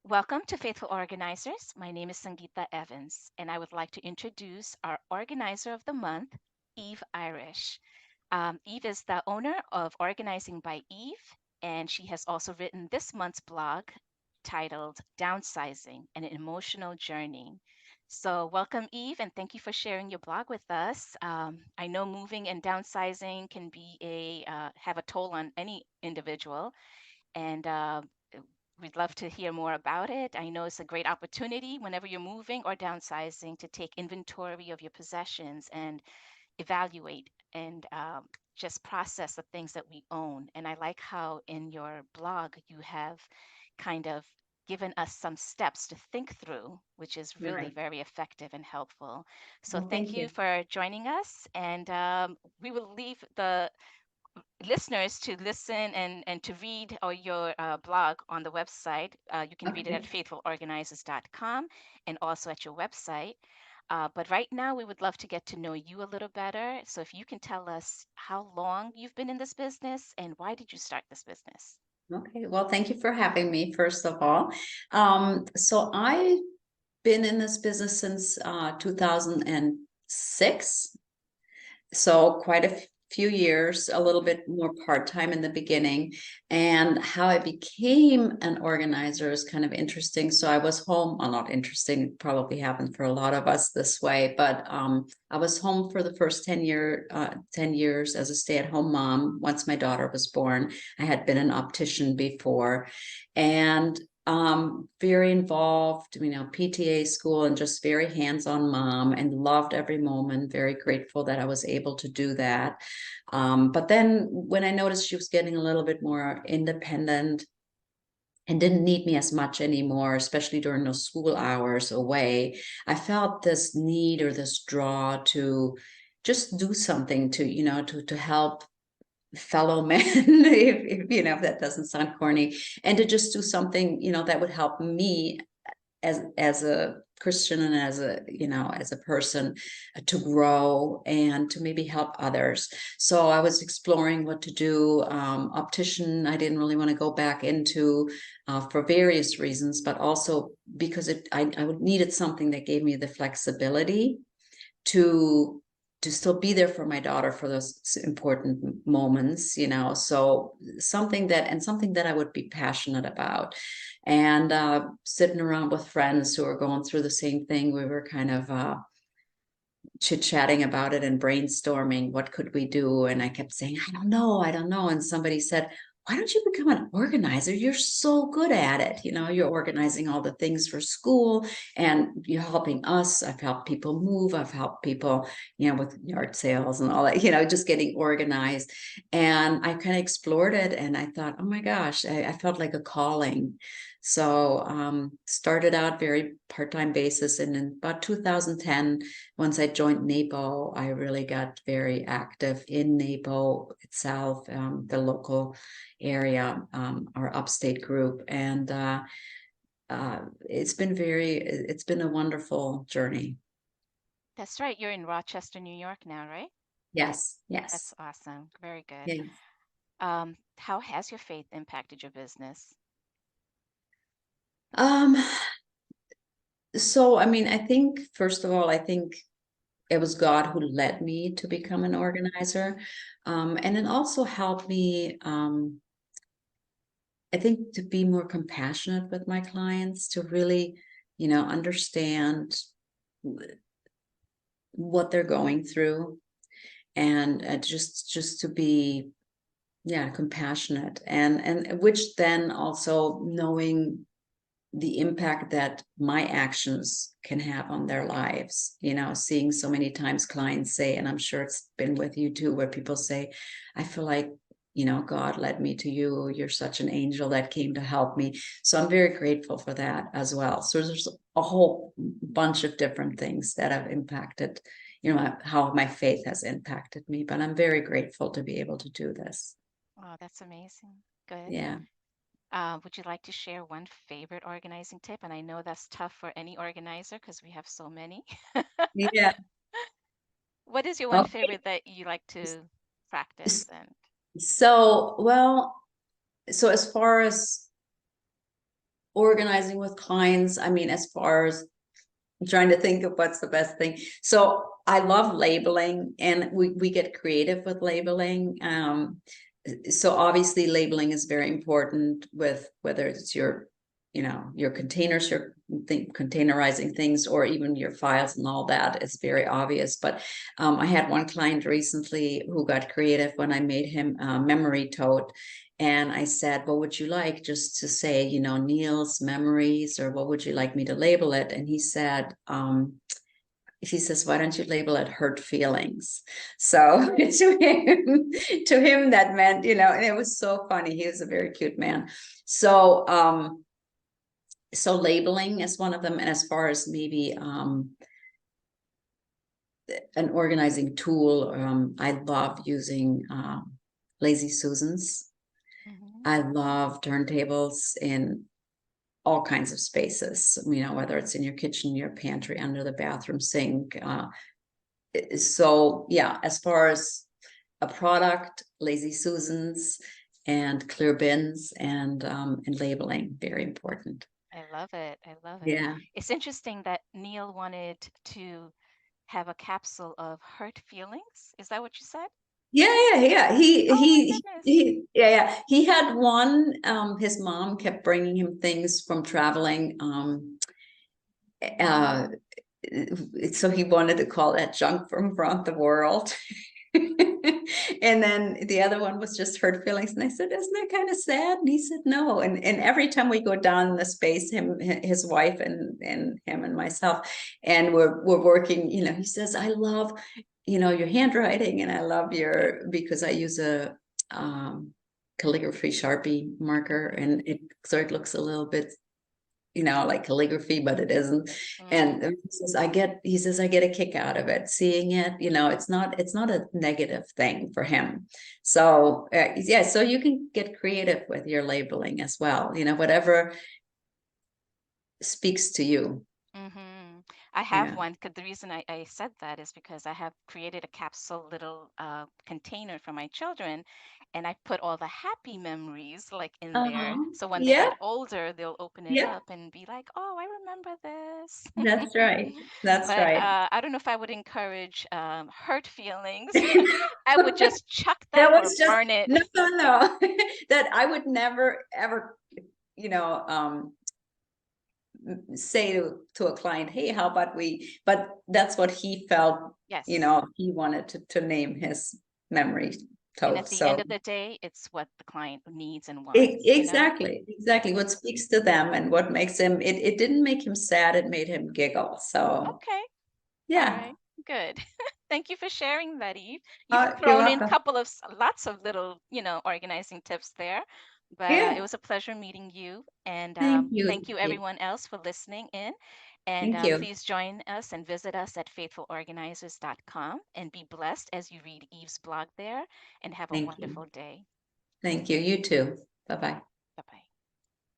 Welcome to Faithful Organizers. My name is Sangita Evans, and I would like to introduce our organizer of the month, Eve Irish. Eve is the owner of Organizing by Eve, and she has also written this month's blog titled Downsizing: An Emotional Journey. So, welcome, Eve, and thank you for sharing your blog with us. I know moving and downsizing can be have a toll on any individual, and we'd love to hear more about it. I know it's a great opportunity whenever you're moving or downsizing to take inventory of your possessions and evaluate and just process the things that we own. And I like how in your blog you have kind of given us some steps to think through, which is really Right. very effective and helpful. So Well, thank thank you you. for joining us. And we will leave the listeners to listen and to read your blog on the website. You can read it at Okay. faithfulorganizers.com and also at your website. But right now, we would love to get to know you a little better. So if you can tell us how long you've been in this business and why did you start this business? Okay. Well, thank you for having me, first of all. So I've been in this business since 2006. So quite a few years, a little bit more part-time in the beginning. And how I became an organizer is kind of interesting. So I was home, well, not interesting, it probably happened for a lot of us this way, but I was home for the first 10 years as a stay-at-home mom. Once my daughter was born, I had been an optician before. And very involved, PTA school and just very hands-on mom and loved every moment. Very grateful that I was able to do that. But then when I noticed she was getting a little bit more independent and didn't need me as much anymore, especially during those school hours away, I felt this need or this draw to just do something to help fellow men if that doesn't sound corny, and to just do something that would help me as a Christian and as a person, to grow and to maybe help others. So I was exploring what to do. Optician, I didn't really want to go back into for various reasons, but also because I needed something that gave me the flexibility to still be there for my daughter for those important moments. So something that I would be passionate about. And sitting around with friends who are going through the same thing, we were kind of chit-chatting about it and brainstorming what could we do. And I kept saying, I don't know. And somebody said, why don't you become an organizer? You're so good at it. You're organizing all the things for school and you're helping us. I've helped people move. I've helped people, with yard sales and all that, just getting organized. And I kind of explored it and I thought, oh my gosh, I felt like a calling. So started out very part-time basis. And in about 2010, once I joined NAPO, I really got very active in NAPO itself, the local area, our upstate group. And it's been a wonderful journey. That's right. You're in Rochester, New York now, right? Yes, That's yes, awesome. Very good. yes. How has your faith impacted your business? Um, so, I mean, I think, first of all, I think it was God who led me to become an organizer. And it also helped me, I think, to be more compassionate with my clients, to really, understand what they're going through, and just to be, yeah, compassionate, and which then also knowing the impact that my actions can have on their lives. Seeing so many times clients say, and I'm sure it's been with you too, where people say, I feel like, God led me to you. You're such an angel that came to help me. So I'm very grateful for that as well. So there's a whole bunch of different things that have impacted, how my faith has impacted me. But I'm very grateful to be able to do this. Oh, that's amazing. Good. Yeah. Would you like to share one favorite organizing tip? And I know that's tough for any organizer because we have so many. Yeah. What is your one Okay. favorite that you like to practice? And So, well, so as far as organizing with clients, I mean, as far as trying to think of what's the best thing. So I love labeling, and we get creative with labeling. So obviously labeling is very important with whether it's your, your containers, your containerizing things, or even your files and all that. It's very obvious. But I had one client recently who got creative when I made him a memory tote. And I said, what would you like, just to say, Neil's memories, or what would you like me to label it? And he says, why don't you label it hurt feelings? So to him, that meant, and it was so funny. He was a very cute man. So labeling is one of them. And as far as maybe an organizing tool, I love using Lazy Susans. Hmm. I love turntables in all kinds of spaces, whether it's in your kitchen, your pantry, under the bathroom sink. So yeah, as far as a product, Lazy Susans and clear bins, and labeling, very important. I love it. I love it. Yeah. It's interesting that Neil wanted to have a capsule of hurt feelings. Is that what you said? Yeah, yeah, yeah. Oh my goodness. Yeah, yeah. He had one. His mom kept bringing him things from traveling. Uh, so he wanted to call that junk from around the world. And then the other one was just hurt feelings. And I said, isn't that kind of sad? And he said, no. And every time we go down in the space, his wife, and him and myself, and we're working, he says, I love, your handwriting, and I love because I use a calligraphy Sharpie marker, and it looks a little bit, like calligraphy, but it isn't. And Mm, he says, I get a kick out of it, seeing it, it's not a negative thing for him. So yeah, so you can get creative with your labeling as well, whatever speaks to you. mm-hmm. I have Yeah. one. 'Cause the reason I said that is because I have created a capsule little container for my children, and I put all the happy memories like in there. Uh-huh. So when they Yeah. get older, they'll open it Yeah. up and be like, "Oh, I remember this." That's right. That's But right. I don't know if I would encourage hurt feelings. I would just chuck That that or was just burn it. no, no, no. That I would never ever, you know, um, say to a client, hey, how about we, but that's what he felt, Yes. he wanted to name his memory And at tote. the end So of the day, it's what the client needs and wants, you know? exactly Yeah. what speaks to them, and what makes him, it didn't make him sad, it made him giggle. So Okay. All yeah. right. Good. Thank you for sharing that, Eve. You've You're thrown in welcome. couple of lots of little, organizing tips there. But it Yeah. was a pleasure meeting you. And Thank thank you. you, everyone else, for listening in. And Thank you. please join us and visit us at faithfulorganizers.com and be blessed as you read Eve's blog there and have a Thank you. wonderful day. Thank you. You too. Bye bye.